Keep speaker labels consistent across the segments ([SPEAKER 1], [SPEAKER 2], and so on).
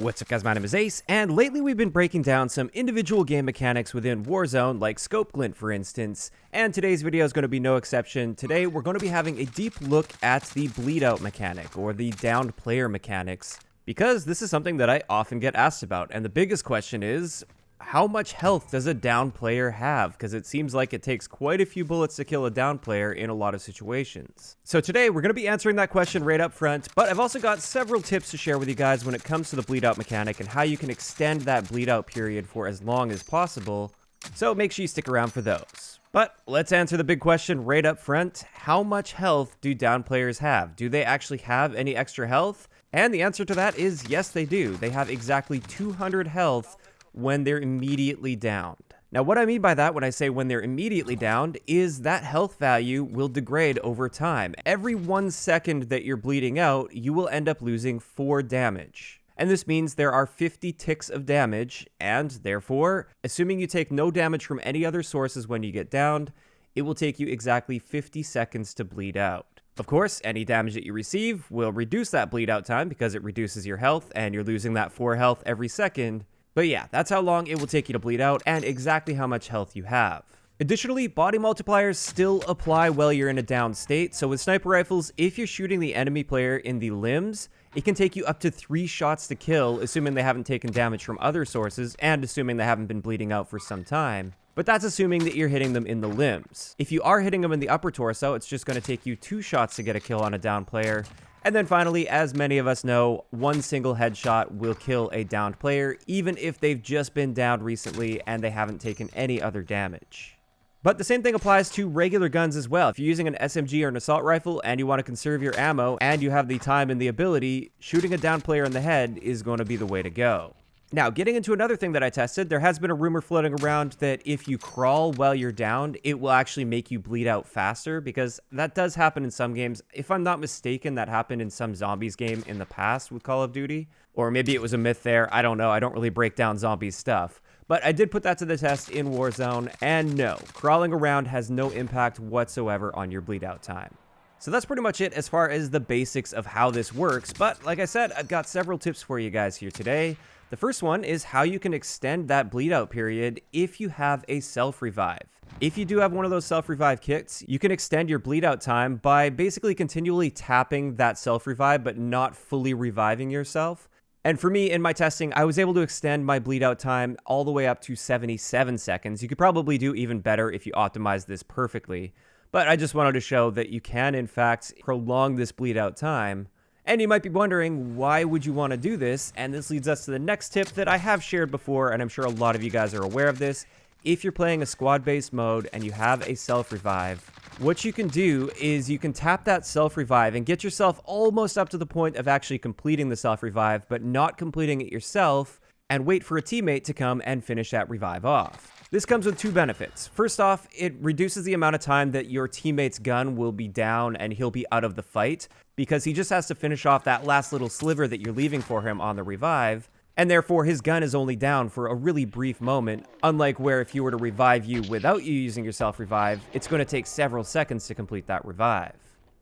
[SPEAKER 1] What's up guys, my name is Ace, and lately we've been breaking down some individual game mechanics within Warzone, like scope glint for instance, and today's video is going to be no exception. Today we're going to be having a deep look at the Bleedout mechanic, or the downed player mechanics, because this is something that I often get asked about, and the biggest question is, how much health does a down player have? Because it seems like it takes quite a few bullets to kill a down player in a lot of situations. So today we're going to be answering that question right up front, but I've also got several tips to share with you guys when it comes to the bleed out mechanic and how you can extend that bleed out period for as long as possible. So make sure you stick around for those. But let's answer the big question right up front. How much health do down players have? Do they actually have any extra health? And the answer to that is yes, they do. They have exactly 200 health when they're immediately downed. Now, what I mean by that when I say when they're immediately downed is that health value will degrade over time. Every 1 second that you're bleeding out, you will end up losing 4 damage. And this means there are 50 ticks of damage, and therefore, assuming you take no damage from any other sources when you get downed, it will take you exactly 50 seconds to bleed out. Of course, any damage that you receive will reduce that bleed out time because it reduces your health, and you're losing that 4 health every second. But yeah, that's how long it will take you to bleed out and exactly how much health you have. Additionally, body multipliers still apply while you're in a down state, so with sniper rifles, if you're shooting the enemy player in the limbs, it can take you up to 3 shots to kill, assuming they haven't taken damage from other sources, and assuming they haven't been bleeding out for some time. But that's assuming that you're hitting them in the limbs. If you are hitting them in the upper torso, it's just going to take you 2 shots to get a kill on a down player. And then finally, as many of us know, one single headshot will kill a downed player, even if they've just been downed recently and they haven't taken any other damage. But the same thing applies to regular guns as well. If you're using an SMG or an assault rifle and you want to conserve your ammo and you have the time and the ability, shooting a downed player in the head is going to be the way to go. Now, getting into another thing that I tested, there has been a rumor floating around that if you crawl while you're downed, it will actually make you bleed out faster, because that does happen in some games. If I'm not mistaken, that happened in some zombies game in the past with Call of Duty, or maybe it was a myth there. I don't know. I don't really break down zombies stuff. But I did put that to the test in Warzone, and no, crawling around has no impact whatsoever on your bleed out time. So that's pretty much it as far as the basics of how this works, but like I said, I've got several tips for you guys here today. The first one is how you can extend that bleed out period if you have a self-revive. If you do have one of those self-revive kits, you can extend your bleed out time by basically continually tapping that self-revive but not fully reviving yourself. And for me, in my testing, I was able to extend my bleed out time all the way up to 77 seconds. You could probably do even better if you optimize this perfectly. But I just wanted to show that you can, in fact, prolong this bleed out time. And you might be wondering, why would you want to do this? And this leads us to the next tip that I have shared before, and I'm sure a lot of you guys are aware of this. If you're playing a squad-based mode and you have a self-revive, what you can do is you can tap that self-revive and get yourself almost up to the point of actually completing the self-revive, but not completing it yourself, and wait for a teammate to come and finish that revive off. This comes with 2 benefits. First off, it reduces the amount of time that your teammate's gun will be down and he'll be out of the fight, because he just has to finish off that last little sliver that you're leaving for him on the revive, and therefore his gun is only down for a really brief moment, unlike where if you were to revive you without you using your self-revive, it's going to take several seconds to complete that revive.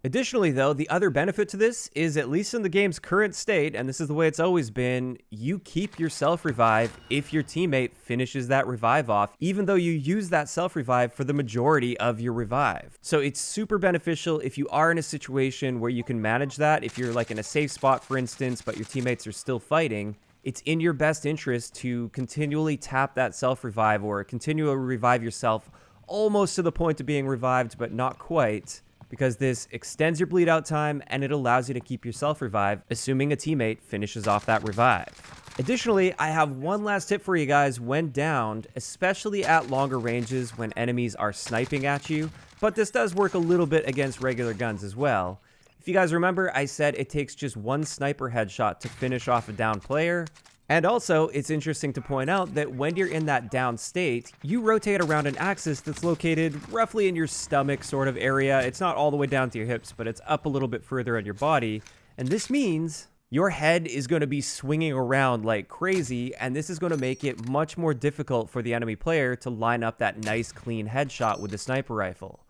[SPEAKER 1] Additionally though, the other benefit to this is, at least in the game's current state, and this is the way it's always been, you keep your self-revive if your teammate finishes that revive off, even though you use that self-revive for the majority of your revive. So it's super beneficial if you are in a situation where you can manage that. If you're like in a safe spot, for instance, but your teammates are still fighting, it's in your best interest to continually tap that self-revive or continually revive yourself almost to the point of being revived, but not quite, because this extends your bleed out time and it allows you to keep your self-revive, assuming a teammate finishes off that revive. Additionally, I have one last tip for you guys when downed, especially at longer ranges when enemies are sniping at you, but this does work a little bit against regular guns as well. If you guys remember, I said it takes just 1 sniper headshot to finish off a downed player. And also, it's interesting to point out that when you're in that down state, you rotate around an axis that's located roughly in your stomach sort of area. It's not all the way down to your hips, but it's up a little bit further in your body. And this means your head is going to be swinging around like crazy, and this is going to make it much more difficult for the enemy player to line up that nice clean headshot with the sniper rifle.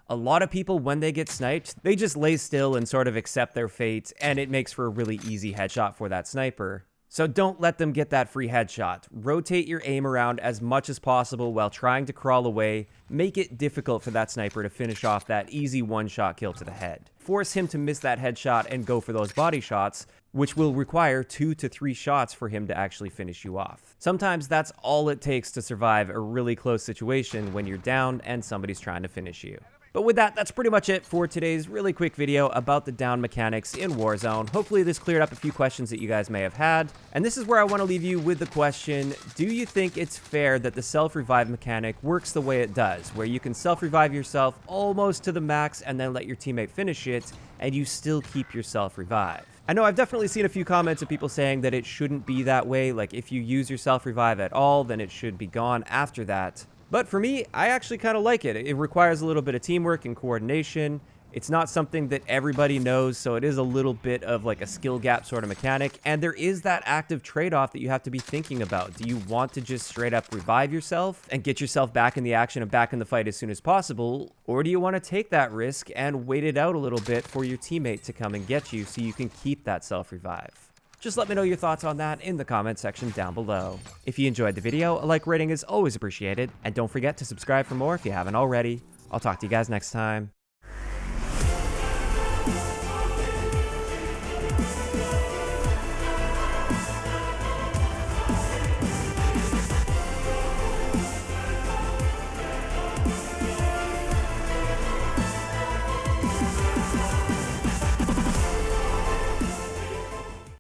[SPEAKER 1] A lot of people, when they get sniped, they just lay still and sort of accept their fate, and it makes for a really easy headshot for that sniper. So don't let them get that free headshot. Rotate your aim around as much as possible while trying to crawl away. Make it difficult for that sniper to finish off that easy one-shot kill to the head. Force him to miss that headshot and go for those body shots, which will require 2 to 3 shots for him to actually finish you off. Sometimes that's all it takes to survive a really close situation when you're down and somebody's trying to finish you. But with that, that's pretty much it for today's really quick video about the down mechanics in Warzone. Hopefully this cleared up a few questions that you guys may have had. And this is where I want to leave you with the question, do you think it's fair that the self-revive mechanic works the way it does, where you can self-revive yourself almost to the max and then let your teammate finish it, and you still keep yourself revived? I know I've definitely seen a few comments of people saying that it shouldn't be that way, like if you use your self-revive at all, then it should be gone after that. But for me, I actually kind of like it. It requires a little bit of teamwork and coordination. It's not something that everybody knows, so it is a little bit of like a skill gap sort of mechanic. And there is that active trade-off that you have to be thinking about. Do you want to just straight up revive yourself and get yourself back in the action and back in the fight as soon as possible? Or do you want to take that risk and wait it out a little bit for your teammate to come and get you so you can keep that self-revive? Just let me know your thoughts on that in the comment section down below. If you enjoyed the video, a like rating is always appreciated, and don't forget to subscribe for more if you haven't already. I'll talk to you guys next time.